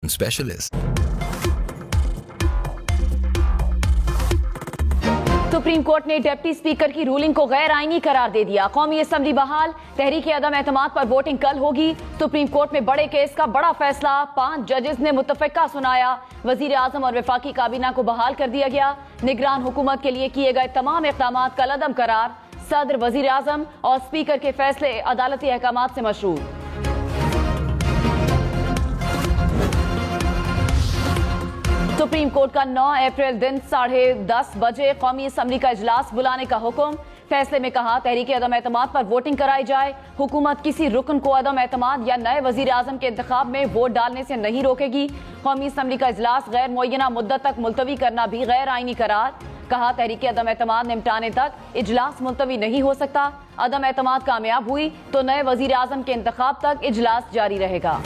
specialist. Supreme court ने deputy speaker की ruling को गैर आईनी करार दे दिया। कौमी असेंबली बहाल, तहरीक अदम एतमाद पर वोटिंग कल होगी। सुप्रीम कोर्ट में बड़े केस का बड़ा फैसला, 5 जजेस ने मुत्तफिका सुनाया। वजीर आजम और वफाकी काबीना को बहाल कर दिया गया। निगरान हुकूमत के लिए किए गए तमाम इक़दाम कल अदम करार। सदर, वजीर आजम और स्पीकर के फैसले अदालती अहकामात से मशरूत। सुप्रीम कोर्ट का 9 अप्रैल दिन 10:30 बजे कौमी असेंबली का इजलास बुलाने का हुक्म। फैसले में कहा, तहरीक अदम एतमाद पर वोटिंग कराई जाए। हुकूमत किसी रुकन को अदम एतमाद या नए वजीर आजम के इंतखाब में वोट डालने से नहीं रोकेगी। कौमी असेंबली का इजलास गैर मुअय्यना मुद्दत तक मुलतवी करना भी गैर आईनी करार। कहा, तहरीक अदम एतमाद निपटाने तक इजलास मुलतवी नहीं हो सकता। अदम एतमाद कामयाब हुई तो नए वजीर आजम के इंतखाब तक इजलास जारी रहेगा।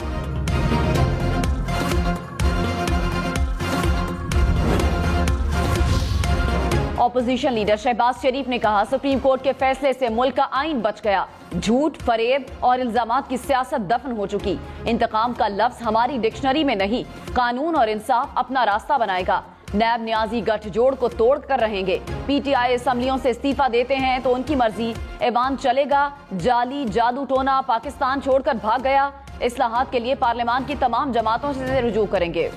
अपोजिशन लीडर शहबाज शरीफ ने कहा, सुप्रीम कोर्ट के फैसले से मुल्क का आइन बच गया। झूठ, फरेब और इल्जामात की सियासत दफन हो चुकी। इंतकाम का लफ्ज हमारी डिक्शनरी में नहीं। कानून और इंसाफ अपना रास्ता बनाएगा। नैब न्याजी गठजोड़ को तोड़ कर रहेंगे। पीटीआई असेंबलियों से इस्तीफा देते हैं तो उनकी मर्जी। ऐवान चलेगा। जाली जादू टोना पाकिस्तान छोड़कर भाग गया। इस्लाहात के लिए पार्लियामान की तमाम जमातों से रुजू करेंगे।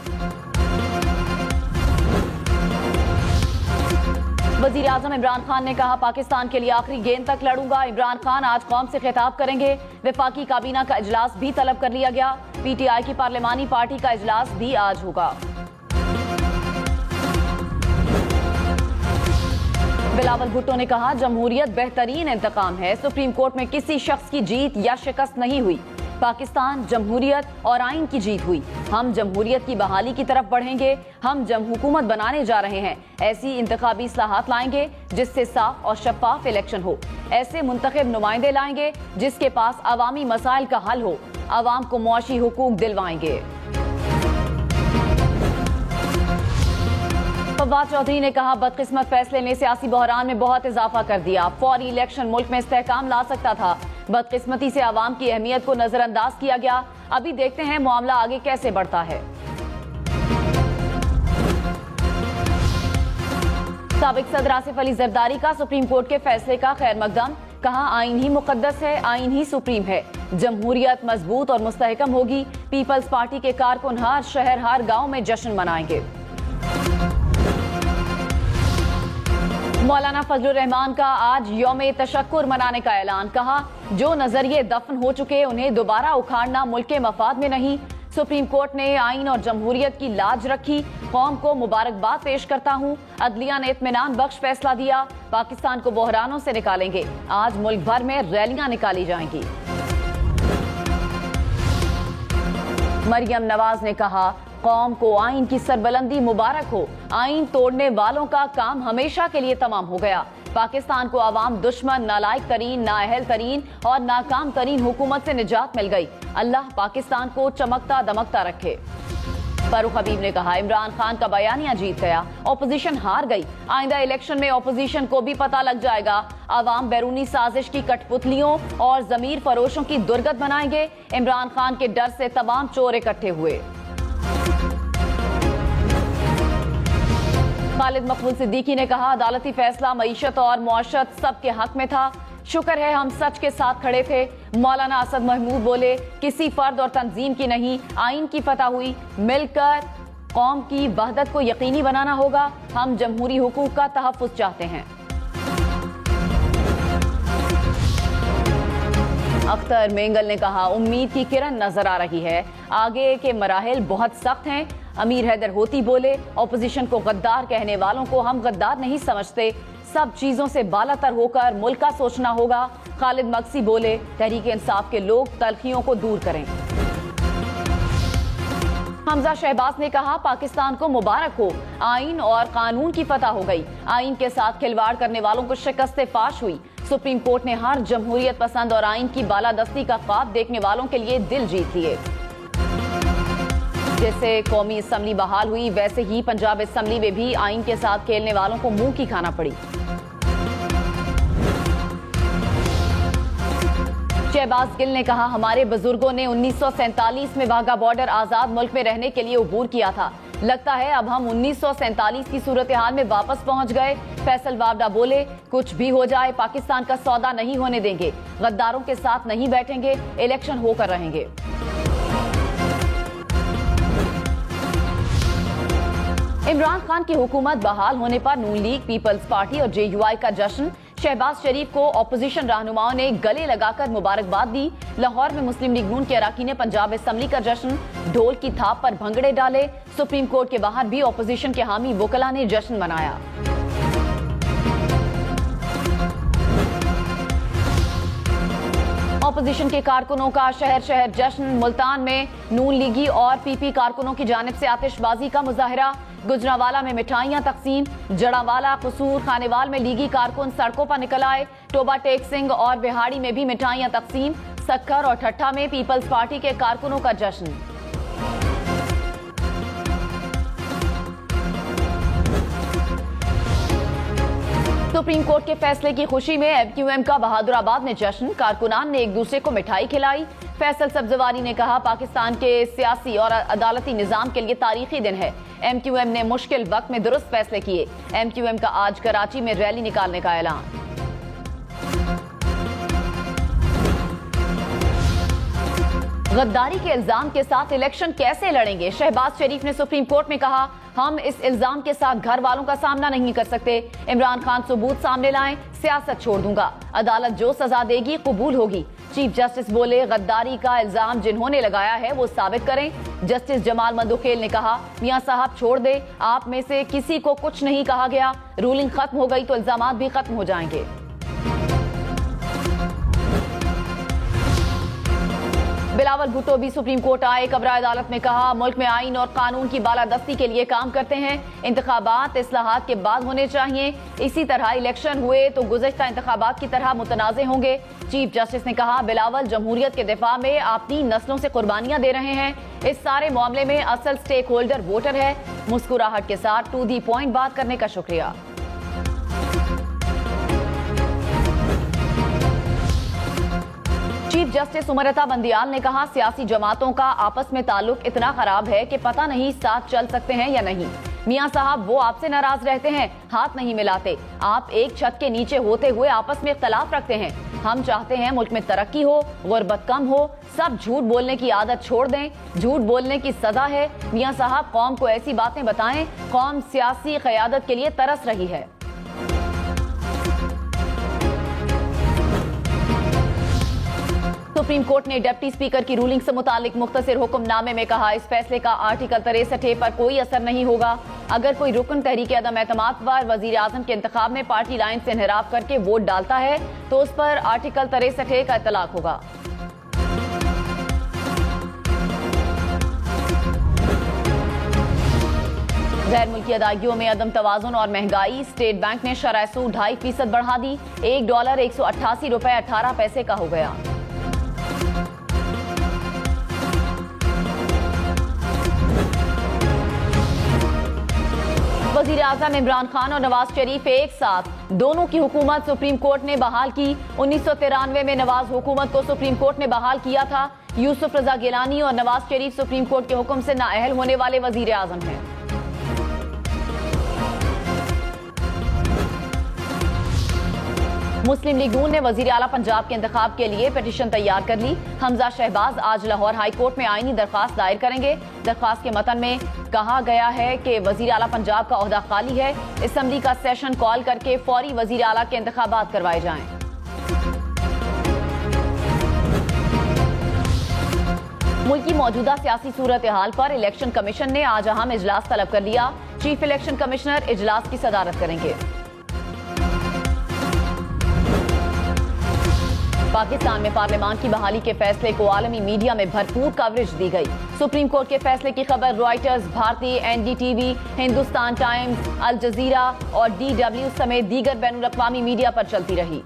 वजीर आजम इमरान खान ने कहा, पाकिस्तान के लिए आखिरी गेंद तक लड़ूंगा। इमरान खान आज कौम से खिताब करेंगे। वफाकी काबीना का इजलास भी तलब कर लिया गया। पीटीआई की पार्लियामानी पार्टी का इजलास भी आज होगा। बिलावल भुट्टो ने कहा, जमहूरियत बेहतरीन इंतकाम है। सुप्रीम कोर्ट में किसी शख्स की जीत या शिकस्त नहीं हुई। पाकिस्तान, जमहूरियत और आइन की जीत हुई। हम जमहूरियत की बहाली की तरफ बढ़ेंगे। हम हुकूमत बनाने जा रहे हैं। ऐसी इंतखाबी इस्लाहात लाएंगे जिससे साफ और शफाफ इलेक्शन हो। ऐसे मुंतखब नुमाइंदे लाएंगे जिसके पास अवामी मसाइल का हल हो। अवाम को मुआशी हुकूक दिलवाएंगे। फवाद चौधरी ने कहा, बदकिस्मत फैसले ने सियासी बहरान में बहुत इजाफा कर दिया। फौरी इलेक्शन मुल्क में इस्तेहकाम ला सकता था। बदकिस्मती से आवाम की अहमियत को नजरअंदाज किया गया। अभी देखते हैं मामला आगे कैसे बढ़ता है। साबिक सदर आसिफ अली जरदारी का सुप्रीम कोर्ट के फैसले का खैर मकदम। कहा, आइन ही मुकद्दस है, आइन ही सुप्रीम है। जमहूरियत मजबूत और मुस्तहकम होगी। पीपल्स पार्टी के कारकुन हर शहर हर गांव में जश्न मनाएंगे। मौलाना फजलुर रहमान का आज यौम तशक्कुर मनाने का ऐलान। कहा, जो नजरिए दफन हो चुके उन्हें दोबारा उखाड़ना मुल्क के मफाद में नहीं। सुप्रीम कोर्ट ने आइन और जमहूरियत की लाज रखी। कौम को मुबारकबाद पेश करता हूँ। अदलिया ने इत्मीनान बख्श फैसला दिया। पाकिस्तान को बहरानों से निकालेंगे। आज मुल्क भर में रैलियां निकाली जाएंगी। मरियम नवाज ने कहा, कौम को आइन की सरबलंदी मुबारक हो। आइन तोड़ने वालों का काम हमेशा के लिए तमाम हो गया। पाकिस्तान को अवाम दुश्मन, नालायक तरीन, नाअहल तरीन और नाकाम तरीन हुकूमत से निजात मिल गई। अल्लाह पाकिस्तान को चमकता दमकता रखे। फारूक हबीब ने कहा, इमरान खान का बयानिया जीत गया, ऑपोजिशन हार गई। आइंदा इलेक्शन में ऑपोजिशन को भी पता लग जाएगा। अवाम बैरूनी साजिश की कठपुतलियों और जमीर फरोशों की दुर्गत बनाएंगे। इमरान खान के डर से तमाम चोर इकट्ठे हुए। खालिद मकबूल सिद्दीकी ने कहा, अदालती फैसला मईशत और मुआशरत सबके हक में था। शुक्र है हम सच के साथ खड़े थे। मौलाना असद महमूद बोले, किसी फर्द और तंजीम की नहीं, आइन की फतह हुई। मिलकर कौम की वहदत को यकीनी बनाना होगा। हम जमहूरी हुकूक का तहफ्फुज़ चाहते हैं। अख्तर मेंगल ने कहा, उम्मीद की किरण नजर आ रही है। आगे के मराहिल बहुत सख्त हैं। अमीर हैदर होती बोले, ऑपोजिशन को गद्दार कहने वालों को हम गद्दार नहीं समझते। सब चीजों से बालातर होकर मुल्क का सोचना होगा। खालिद मक्सी बोले, तहरीक इंसाफ के लोग तलखियों को दूर करें। हमजा शहबाज ने कहा, पाकिस्तान को मुबारक हो, आइन और कानून की फतह हो गई। आइन के साथ खिलवाड़ करने वालों को शिकस्त फाश हुई। सुप्रीम कोर्ट ने हर जमहूरियत पसंद और आइन की बालादस्ती का ख्वाब देखने वालों के लिए दिल जीत लिए। जैसे कौमी असेंबली बहाल हुई, वैसे ही पंजाब असेंबली में भी आइन के साथ खेलने वालों को मुंह की खाना पड़ी। शहबाज गिल ने कहा, हमारे बुजुर्गों ने 1947 में वाघा बॉर्डर आजाद मुल्क में रहने के लिए अबूर किया था। लगता है अब हम 1947 की सूरत हाल में वापस पहुंच गए। फैसल वावडा बोले, कुछ भी हो जाए पाकिस्तान का सौदा नहीं होने देंगे, गद्दारों के साथ नहीं बैठेंगे, इलेक्शन होकर रहेंगे। इमरान खान की हुकूमत बहाल होने पर नून लीग, पीपल्स पार्टी और JUI का जश्न। शहबाज शरीफ को ऑपोजिशन रहनुमाओं ने गले लगाकर मुबारकबाद दी। लाहौर में मुस्लिम लीग नून के अराकीन ने पंजाब असेंबली का जश्न, ढोल की थाप पर भंगड़े डाले। सुप्रीम कोर्ट के बाहर भी ऑपोजिशन के हामी वकला ने जश्न मनाया। ऑपोजिशन के कारकुनों का शहर शहर जश्न। मुल्तान में नून लीगी और PP कारकुनों की जानिब से आतिशबाजी का मुजाहरा। गुजरावाला में मिठाइयां तकसीम। जड़ावाला, कसूर, खानेवाल में लीगी कारकुन सड़कों पर निकल आए। टोबा टेक सिंह और बिहाड़ी में भी मिठाइयां तकसीम। सक्कर और ठट्ठा में पीपल्स पार्टी के कारकुनों का जश्न। सुप्रीम कोर्ट के फैसले की खुशी में MQM का बहादुराबाद में जश्न। कारकुनान ने एक दूसरे को मिठाई खिलाई। फैसल सब्जवारी ने कहा, पाकिस्तान के सियासी और अदालती निजाम के लिए तारीखी दिन है। MQM ने मुश्किल वक्त में दुरुस्त फैसले किए। MQM का आज कराची में रैली निकालने का ऐलान। गद्दारी के इल्जाम के साथ इलेक्शन कैसे लड़ेंगे? शहबाज शरीफ ने सुप्रीम कोर्ट में कहा, हम इस इल्जाम के साथ घर वालों का सामना नहीं कर सकते। इमरान खान सबूत सामने लाएं, सियासत छोड़ दूंगा। अदालत जो सजा देगी कबूल होगी। चीफ जस्टिस बोले, गद्दारी का इल्जाम जिन्होंने लगाया है वो साबित करें। जस्टिस जमाल मंदुखेल ने कहा, मियां साहब छोड़ दे, आप में से किसी को कुछ नहीं कहा गया। रूलिंग खत्म हो गई तो इल्जामात भी खत्म हो जाएंगे। बिलावल भुट्टो भी सुप्रीम कोर्ट आए। कब्रा अदालत में कहा, मुल्क में आईन और कानून की बालादस्ती के लिए काम करते हैं। इंतखाबात इस्लाहात के बाद होने चाहिए। इसी तरह इलेक्शन हुए तो गुज़श्ता इंतखाबात की तरह मुतनाज़े होंगे। चीफ जस्टिस ने कहा, बिलावल जमहूरियत के दिफा में आप 3 नस्लों से कुर्बानियां दे रहे हैं। इस सारे मामले में असल स्टेक होल्डर वोटर है। मुस्कुराहट के साथ टू दी पॉइंट बात करने का शुक्रिया। चीफ जस्टिस उमरता बंदियाल ने कहा, सियासी जमातों का आपस में ताल्लुक इतना खराब है कि पता नहीं साथ चल सकते हैं या नहीं। मियां साहब वो आपसे नाराज रहते हैं, हाथ नहीं मिलाते। आप एक छत के नीचे होते हुए आपस में इख्तलाफ रखते हैं। हम चाहते हैं मुल्क में तरक्की हो, गुर्बत कम हो। सब झूठ बोलने की आदत छोड़ दें। झूठ बोलने की सजा है। मियां साहब कौम को ऐसी बातें बताएं। कौम सियासी क़यादत के लिए तरस रही है। सुप्रीम कोर्ट ने डिप्टी स्पीकर की रूलिंग से मुतालिक मुख्तसर हुक्मनामे में कहा, इस फैसले का आर्टिकल 63 पर कोई असर नहीं होगा। अगर कोई रुकन तहरीक अदम एतमाद पर वजीर आजम के इंतखाब में पार्टी लाइन से इनहराफ करके वोट डालता है तो उस पर आर्टिकल 63 का इतलाक होगा। गैर मुल्की अदायगियों में अदम तवाजुन और महंगाई। स्टेट बैंक ने शरह सूद 2.5% बढ़ा दी। $1 188.18 का हो गया। वजीर आज़म इमरान खान और नवाज शरीफ एक साथ। दोनों की हुकूमत सुप्रीम कोर्ट ने बहाल की। 1993 में नवाज हुकूमत को सुप्रीम कोर्ट ने बहाल किया था। यूसुफ रजा गिलानी और नवाज शरीफ सुप्रीम कोर्ट के हुक्म से नाअहल होने वाले वजीर आज़म हैं। मुस्लिम लीग नून ने वजीर आला पंजाब के इंतखाब के लिए पिटीशन तैयार कर ली। हमजा शहबाज आज लाहौर हाई कोर्ट में आईनी दरख्वास्त दायर करेंगे। दरख्वास्त के मतन में कहा गया है कि वजीर आला पंजाब का ओहदा खाली है। असेंबली का सेशन कॉल करके फौरी वजीर आला के इंतखाबात करवाए जाएं। मुल्क की मौजूदा सियासी सूरत हाल पर इलेक्शन कमीशन ने आज अहम इजलास तलब कर लिया। चीफ इलेक्शन कमिश्नर इजलास की सदारत करेंगे। पाकिस्तान में पार्लियामान की बहाली के फैसले को आलमी मीडिया में भरपूर कवरेज दी गई। सुप्रीम कोर्ट के फैसले की खबर रॉयटर्स, भारतीय NDTV, हिंदुस्तान टाइम्स, अल जजीरा और DW समेत दीगर बैनुल-अक़वामी मीडिया पर चलती रही।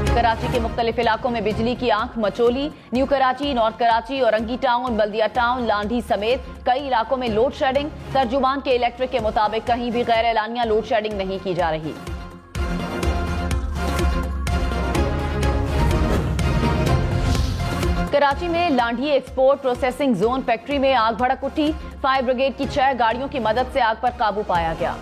कराची के मुख्तलिफ इलाकों में बिजली की आंख मचोली। New Karachi, north Karachi, Orangi town, Baldia town, Landhi समेत कई इलाकों में लोड शेडिंग। तर्जुमान के इलेक्ट्रिक के मुताबिक कहीं भी गैर एलानिया लोड शेडिंग नहीं की जा रही। कराची में Landhi export processing zone factory में आग भड़क उठी। फायर ब्रिगेड की 6 गाड़ियों की मदद से आग पर काबू पाया गया।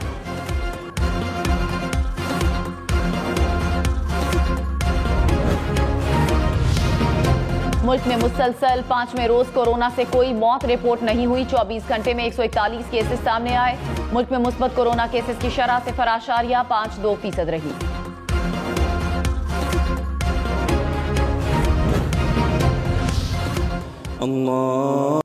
मुल्क में मुसलसल 5वें रोज कोरोना से कोई मौत रिपोर्ट नहीं हुई। 24 घंटे में 141 केसेस सामने आए। मुल्क में मुस्बत कोरोना केसेस की शरह 0.52% रही। Allah